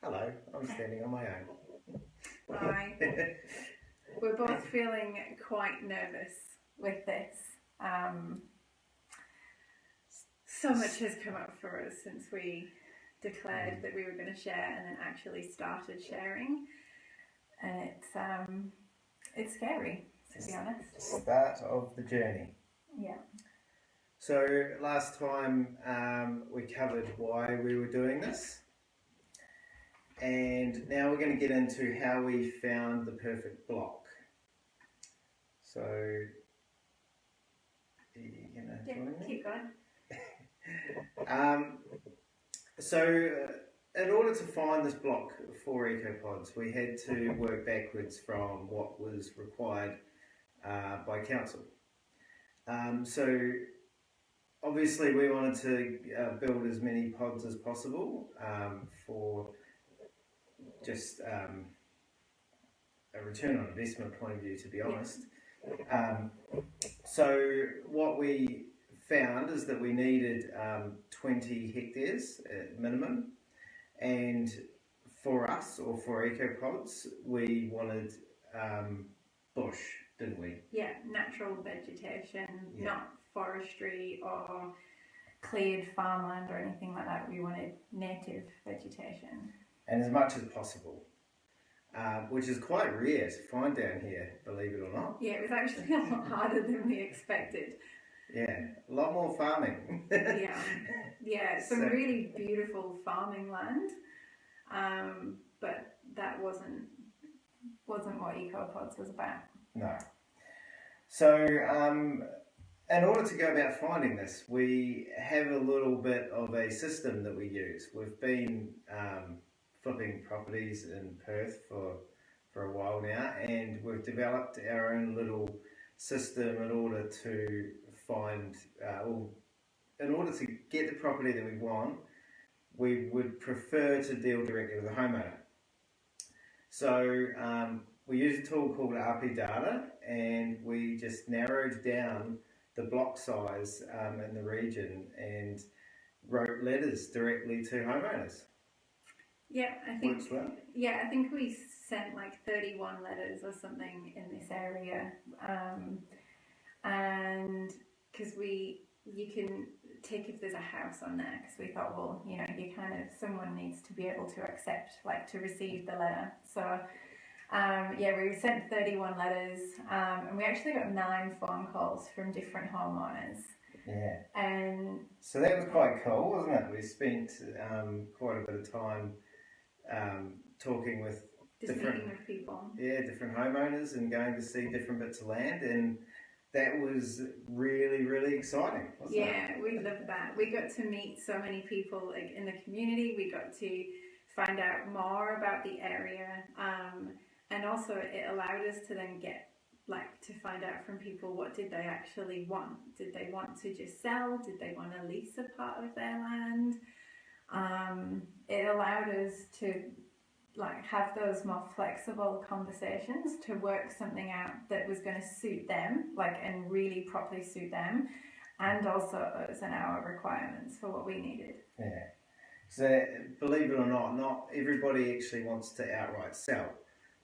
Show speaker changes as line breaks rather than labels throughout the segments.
Hello, I'm standing on my own.
Hi. We're both feeling quite nervous with this. So much has come up for us since we declared that we were going to share and then actually started sharing. And it's scary, to be honest.
Start of the journey.
Yeah.
So last time we covered why we were doing this. And now we're going to get into how we found the perfect block. So, are you going to join me?
Keep going.
In order to find this block for Ecopodz, we had to work backwards from what was required by council. So obviously we wanted to build as many pods as possible for just a return on investment point of view, to be honest. So what we found is that we needed 20 hectares at minimum, and for us, or for Ecopodz, we wanted bush, didn't we?
Yeah, natural vegetation, not forestry or cleared farmland or anything like that. We wanted native vegetation.
And as much as possible, which is quite rare to find down here, believe it or not.
Yeah, it was actually a lot harder than we expected.
Yeah, a lot more farming.
Some really beautiful farming land, but that wasn't what Ecopodz was about.
No. So, in order to go about finding this, we have a little bit of a system that we use. We've been flipping properties in Perth for a while now, and we've developed our own little system in order to find, in order to get the property that we want, we would prefer to deal directly with the homeowner. So we use a tool called RP Data, and we just narrowed down the block size in the region and wrote letters directly to homeowners.
Yeah, I think.
Works well.
Yeah, I think we sent like 31 letters or something in this area, and because you can tick if there's a house on there, because we thought, well, you someone needs to be able to accept, like, to receive the letter. So we sent 31 letters, and we actually got 9 phone calls from different homeowners.
Yeah.
And
so that was quite cool, wasn't it? We spent quite a bit of time talking with
different people.
Yeah, different homeowners, and going to see different bits of land, and that was really, really exciting, wasn't it?
Yeah, we loved that. We got to meet so many people, like, in the community. We got to find out more about the area, and also it allowed us to then to find out from people, what did they actually want? Did they want to just sell? Did they want to lease a part of their land? It allowed us to have those more flexible conversations to work something out that was going to suit them, and really properly suit them, and also us and our requirements for what we needed.
Yeah. So believe it or not everybody actually wants to outright sell.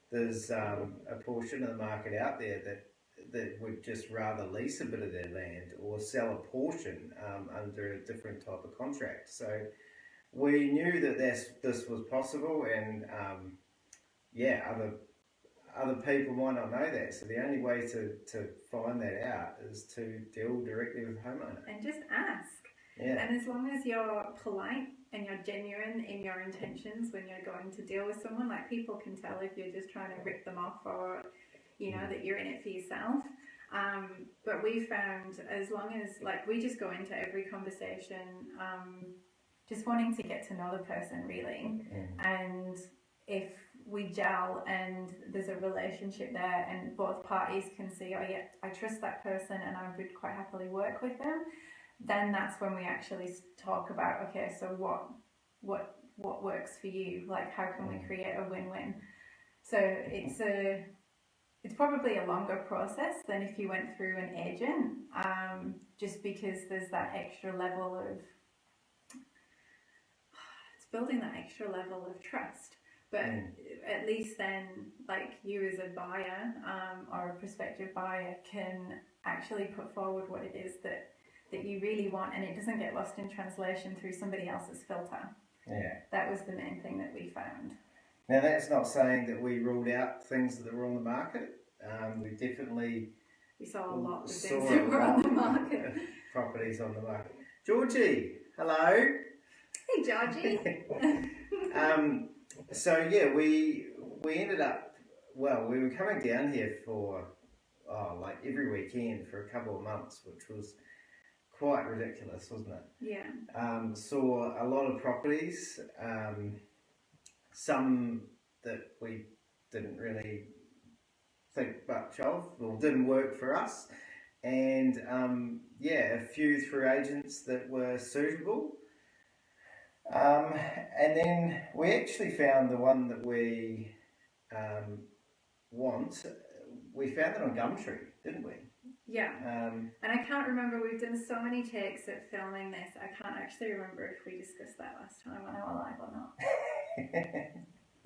There's a portion of the market out there that would just rather lease a bit of their land or sell a portion under a different type of contract. So we knew that this was possible, and other people might not know that. So the only way to find that out is to deal directly with the homeowner.
And just ask.
Yeah.
And as long as you're polite and you're genuine in your intentions when you're going to deal with someone, people can tell if you're just trying to rip them off, or that you're in it for yourself. But we found, as long as we just go into every conversation just wanting to get to know the person, really. And if we gel and there's a relationship there and both parties can see, oh yeah, I trust that person and I would quite happily work with them, then that's when we actually talk about, okay, so what works for you? How can we create a win-win? So it's probably a longer process than if you went through an agent, just because there's that extra level of building that extra level of trust. But at least then, like, you as a buyer or a prospective buyer can actually put forward what it is that you really want, and it doesn't get lost in translation through somebody else's filter.
Yeah.
That was the main thing that we found.
Now, that's not saying that we ruled out things that were on the market. We definitely
saw a lot of things that were on the market.
Properties on the market. Georgie, hello.
Hey, Georgie.
So yeah, we ended up, well, we were coming down here for like every weekend for a couple of months, which was quite ridiculous, wasn't it?
Yeah.
Saw a lot of properties, some that we didn't really think much of or didn't work for us, and a few through agents that were suitable. And then we actually found the one that we want. We found it on Gumtree, didn't we?
Yeah. And I can't remember, we've done so many takes at filming this, I can't actually remember if we discussed that last time on our live or not.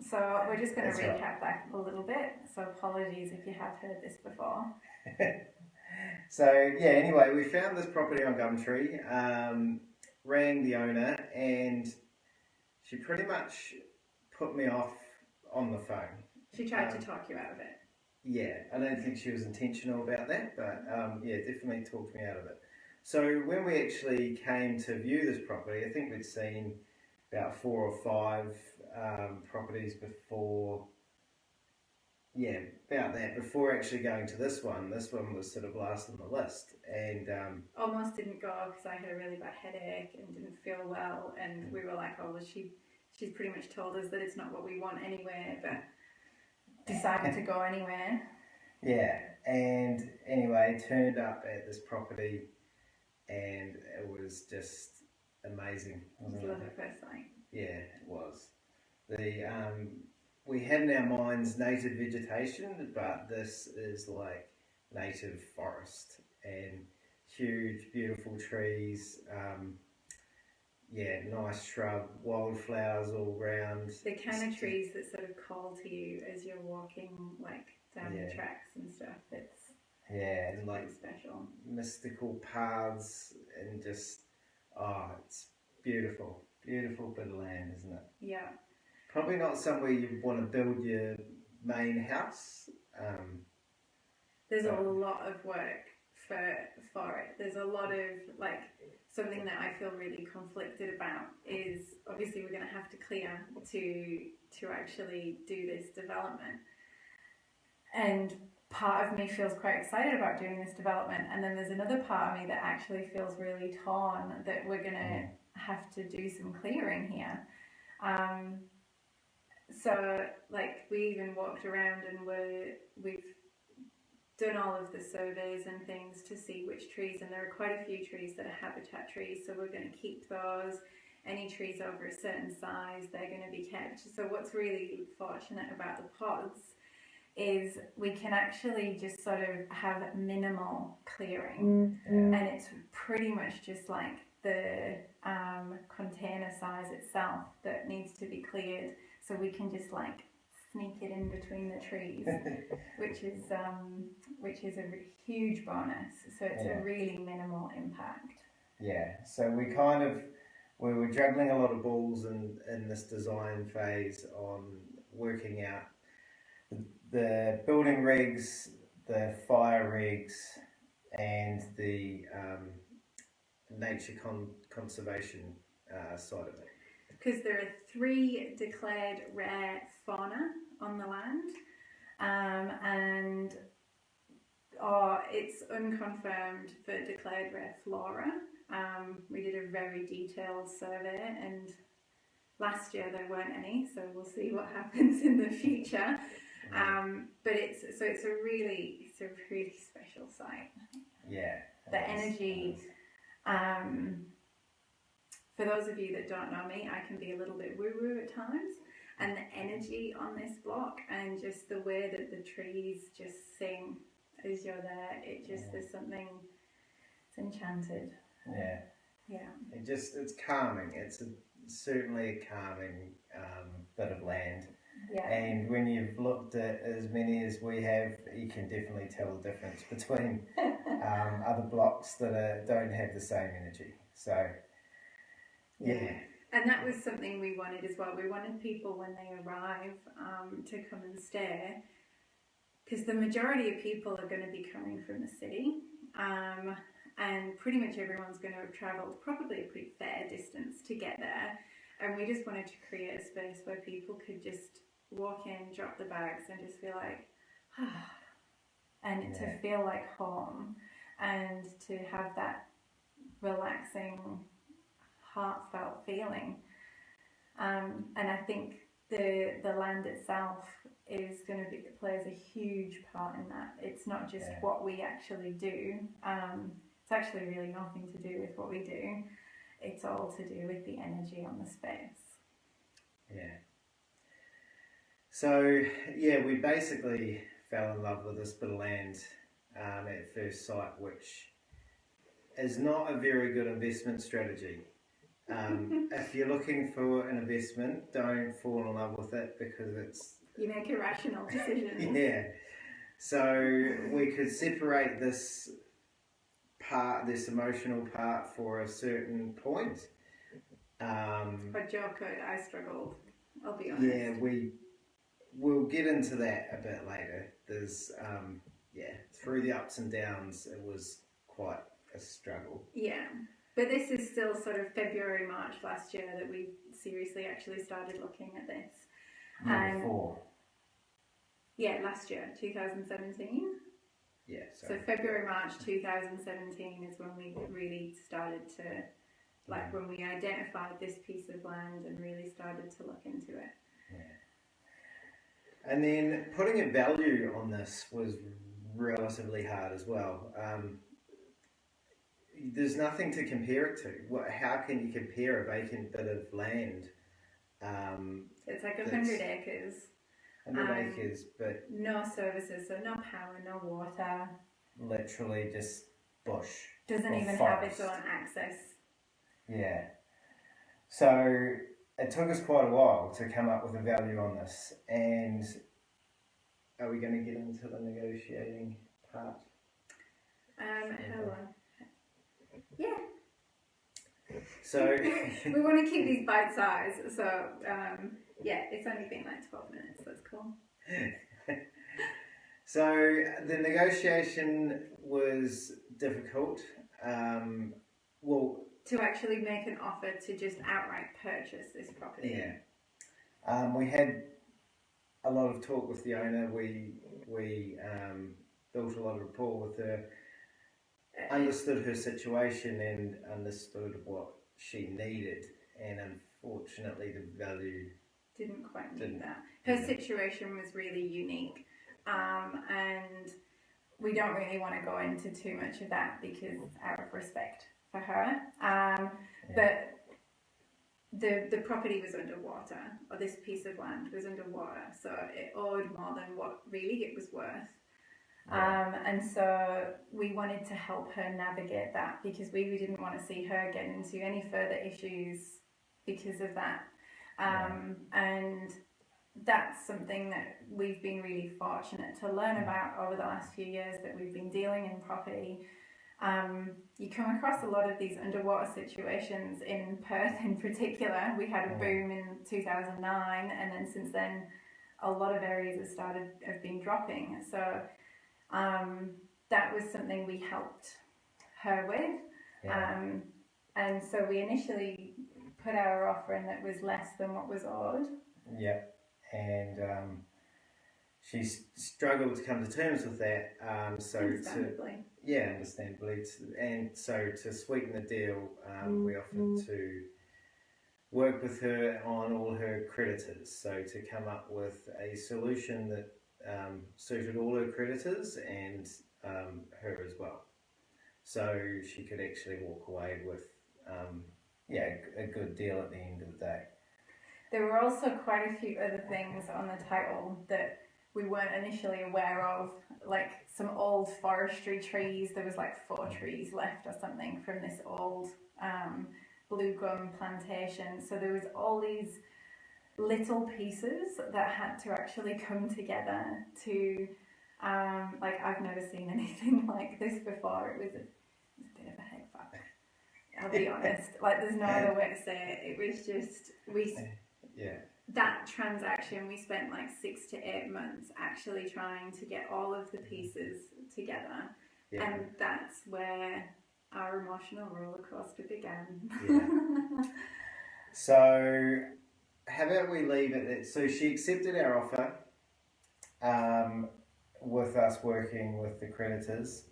So we're just going to recap back a little bit. So apologies if you have heard this before.
So yeah, anyway, we found this property on Gumtree, rang the owner, and she pretty much put me off on the phone.
She tried to talk you out of it.
Yeah, I don't think she was intentional about that, but definitely talked me out of it. So when we actually came to view this property, I think we'd seen about 4 or 5 properties before. Yeah, about that. Before actually going to this one was sort of last on the list, and
almost didn't go because I had a really bad headache and didn't feel well, and we were like, oh, well, she's pretty much told us that it's not what we want anyway, but decided to go anyway.
Yeah, and anyway, turned up at this property, and it was just amazing.
It was love at first sight.
Yeah, it was. We had in our minds native vegetation, but this is like native forest and huge, beautiful trees. Nice shrub, wildflowers all round.
The kind of trees that sort of call to you as you're walking, like down the tracks and stuff. It's
like
special.
Mystical paths and just it's beautiful, beautiful bit of land, isn't it?
Yeah.
Probably not somewhere you want to build your main house.
There's a lot of work for it. There's a lot of, like, something that I feel really conflicted about is obviously we're going to have to clear to actually do this development. And part of me feels quite excited about doing this development, and then there's another part of me that actually feels really torn that we're going to have to do some clearing here. So, like, we even walked around and we've done all of the surveys and things to see which trees, and there are quite a few trees that are habitat trees, so we're going to keep those. Any trees over a certain size, they're going to be kept. So what's really fortunate about the pods is we can actually just sort of have minimal clearing, and it's pretty much just like the container size itself that needs to be cleared, so we can just like sneak it in between the trees, which is a huge bonus. So it's a really minimal impact.
Yeah, so we were juggling a lot of balls in this design phase on working out the building regs, the fire regs, and the nature conservation side of it.
Because there are 3 declared rare fauna on the land, and it's unconfirmed for declared rare flora. We did a very detailed survey, and last year there weren't any, so we'll see what happens in the future. But it's a really special site.
Yeah.
The energy. For those of you that don't know me, I can be a little bit woo-woo at times, and the energy on this block and just the way that the trees just sing as you're there, there's something, it's enchanted.
Yeah.
Yeah.
It's calming. certainly a calming bit of land.
Yeah.
And when you've looked at as many as we have, you can definitely tell the difference between other blocks that don't have the same energy. So, yeah.
And that was something we wanted as well. We wanted people when they arrive to come and stay, because the majority of people are going to be coming from the city, and pretty much everyone's going to have travelled probably a pretty fair distance to get there. And we just wanted to create a space where people could just walk in, drop the bags, and just feel like, and to feel like home, and to have that relaxing, heartfelt feeling. And I think the land itself is going to plays a huge part in that. It's not just what we actually do. It's actually really nothing to do with what we do. It's all to do with the energy on the space.
Yeah. So, we basically fell in love with this bit of land at first sight, which is not a very good investment strategy. If you're looking for an investment, don't fall in love with it, because
you make irrational decisions.
Yeah. So we could separate this emotional part for a certain point.
But Joe could. I struggled. I'll be honest.
Yeah, we'll get into that a bit later. There's through the ups and downs, it was quite a struggle.
Yeah. But this is still sort of February, March last year that we seriously actually started looking at this.
Before.
Yeah, last year, 2017.
Yeah.
So February, March 2017 is when we really started to, when we identified this piece of land and really started to look into it.
Yeah. And then putting a value on this was relatively hard as well. There's nothing to compare it to. How can you compare a vacant bit of land?
It's like 100 acres.
100 acres, but
no services, so no power, no water.
Literally just bush.
Doesn't even have its own access.
Yeah. So it took us quite a while to come up with a value on this. And are we going to get into the negotiating part?
Hold on. Yeah.
So
we want to keep these bite size, so it's only been like 12 minutes. That's cool.
So the negotiation was difficult.
To actually make an offer to just outright purchase this property.
Yeah. We had a lot of talk with the owner. We built a lot of rapport with her. Understood her situation and understood what she needed, and unfortunately the value
didn't quite meet that. Her situation was really unique, and we don't really want to go into too much of that because out of respect for her. But the property was underwater, or this piece of land was underwater, so it owed more than what really it was worth. And so we wanted to help her navigate that, because we didn't want to see her get into any further issues because of that. And that's something that we've been really fortunate to learn about over the last few years that we've been dealing in property. You come across a lot of these underwater situations in Perth in particular. We had a boom in 2009, and then since then a lot of areas have been dropping. So that was something we helped her with. And so we initially put our offer in that was less than what was owed.
Yeah, and she struggled to come to terms with that. Understandably. And so to sweeten the deal, we offered to work with her on all her creditors. So to come up with a solution that suited all her creditors and her as well. So she could actually walk away with a good deal at the end of the day.
There were also quite a few other things on the title that we weren't initially aware of, like some old forestry trees. There was like 4 trees left or something from this old blue gum plantation. So there was all these little pieces that had to actually come together to, like, I've never seen anything like this before. It was a bit of a head fuck, I'll be honest. Like, there's no other way to say it. It was just, that transaction, we spent like 6 to 8 months actually trying to get all of the pieces together. Yeah. And that's where our emotional roller coaster began.
Yeah. So, how about we leave it? So she accepted our offer, with us working with the creditors,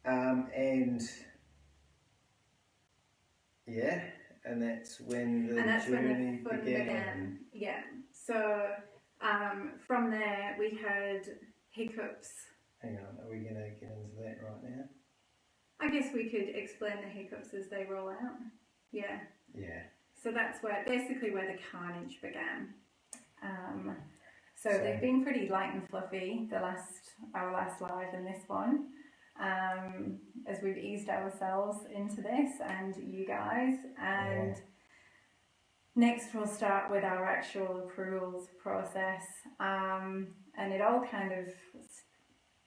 and yeah, and that's when the journey began.
Yeah. So from there we had hiccups.
Hang on, are we going to get into that right now?
I guess we could explain the hiccups as they roll out. Yeah.
Yeah.
So that's basically where the carnage began. So they've been pretty light and fluffy, our last live and this one, as we've eased ourselves into this and you guys. And next we'll start with our actual approvals process. And it all kind of,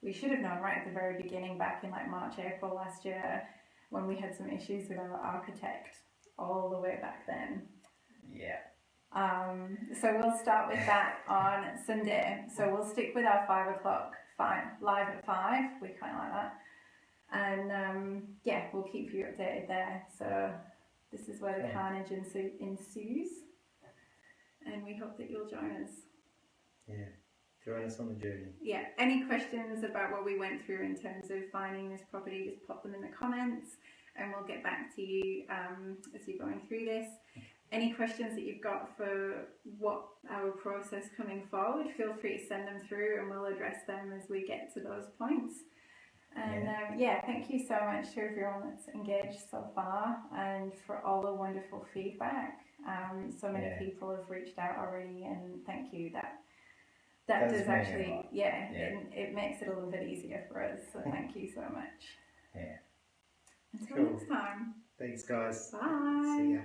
we should have known right at the very beginning, back in like March, April last year, when we had some issues with our architect all the way back then.
Yeah.
So we'll start with that on Sunday. So we'll stick with our 5 o'clock live at 5. We kind of like that. And we'll keep you updated there. So this is where the carnage ensues. And we hope that you'll join us.
Yeah. Join us on the journey.
Yeah. Any questions about what we went through in terms of finding this property, just pop them in the comments and we'll get back to you as you're going through this. Any questions that you've got for what our process coming forward, feel free to send them through and we'll address them as we get to those points. And thank you so much to everyone that's engaged so far and for all the wonderful feedback. So many people have reached out already, and thank you. That does actually, it makes it a little bit easier for us. So thank you so much.
Yeah.
Until next time.
Thanks, guys.
Bye.
See ya.